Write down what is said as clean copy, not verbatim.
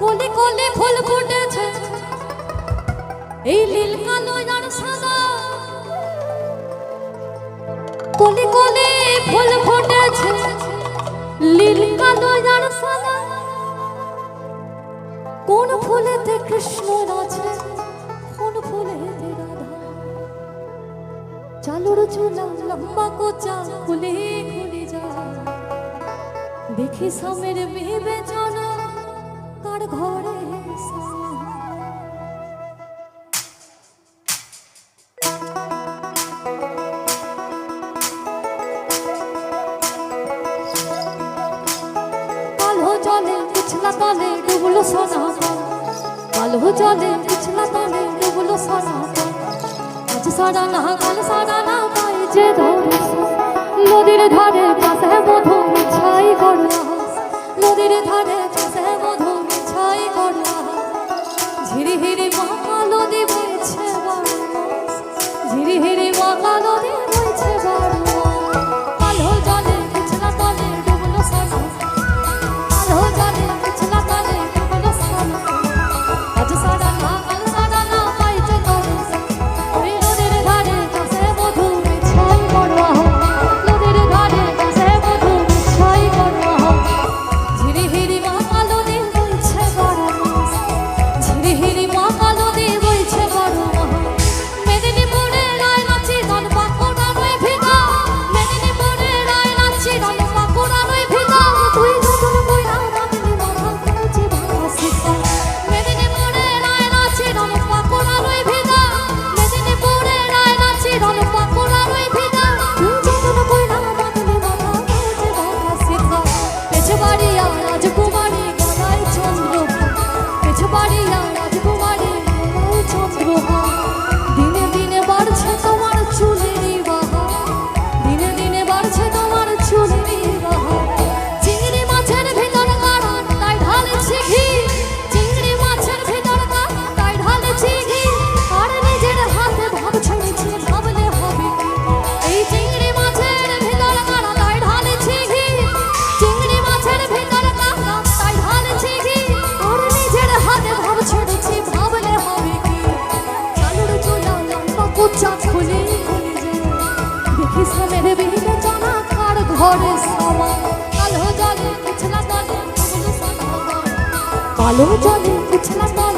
কোলে কোলে ফুল ফুটেছে এই নীল কালো আর সাদা, কোলে কোলে ফুল ফুটেছে নীল কালো আর সাদা। কোন ফুলেতে কৃষ্ণ আছে, কোন ফুলেতে রাধা। চালুর চুলা লম্বা কোচা খুলে খুলে যায়, দেখি সামের বিবেচনা কার ঘরে কালো জলে পিছলা তলে ডুবলো সোনা, কালো জলে পিছলা তলে ডুবলো সোনা। আজ সারা না কাল সারা না পাই যে ধরে নদীর ধারে পাশে মধু মিছাই করলা, নদীর ধারে পাশে মধু মিছাই করলা। ঝিরি হিরি মাকা নদী বইছে বারো মাস, ঝিরি হিরি মাকা নদী বইছে বারো মাস। কালো জলে পিছলা তলে ডুবলো সোনা, কালো জলে পিছলা তলে ডুবলো সোনা। আজ সারা না কাল সারা না পাই যে ধরে ওই নদীর ধারে পাশে মধু মিছাই করলা, নদীর ধারে পাশে মধু মিছাই করলা। ঝিরি হিরি মাকা নদী বইছে বারো মাস, ঝিরি হিরি মাকা নদী বইছে বারো মাস। মেদিনীপুরে রায় নাচি ধন বাঁকুড়া রই ভিগা, মেদিনীপুরে রায় নাচি ধন বাঁকুড়া রই ভিগা। তুই যতন বইরা রাখলি মাথা খুঁজে ভাসি, মেদিনীপুরে রায় নাচি ধন বাঁকুড়া রই ভিগা, মেদিনীপুরে রায় নাচি ধন বাঁকুড়া রই ভিগা। তুই যতন বইরা রাখলি মাথা খুঁজে ভাসি। পেছবাড়িয়া রাজকুমারী গলায় চন্দ্রহা, পেছবাড়িয়া রাজকুমারী গলায় চন্দ্রহা। দিনে দিনে বাড়ছে তোমার চুলেরই বাহা, দিনে দিনে বাড়ছে তোমার চুলেরই বাহা। চিংড়ি মাছের ভেতর কারা তাই ঢালেছি ঘি, চিংড়ি মাছের ভেতর কারা তাই ঢালেছি ঘি। আর নিজের হাতে ভাবছে নিচে ভাবলে হবে কি। এই চিংড়ি মাছের ভেতর কারা তাই ঢালেছি ঘি, চিংড়ি মাছের ভেতর কারা তাই ঢালেছি ঘি। আর নিজের হাতে ভাবছে নিচে ভাবলে হবে কি। চালুর চুলা লম্বা কোচা খুলে খুলে যায়, দেখি সামের বিবেচনা কার ঘরে সামা। কালো জলে পিছলা তলে ডুবলো সোনা, কালো জলে পিছলা তলে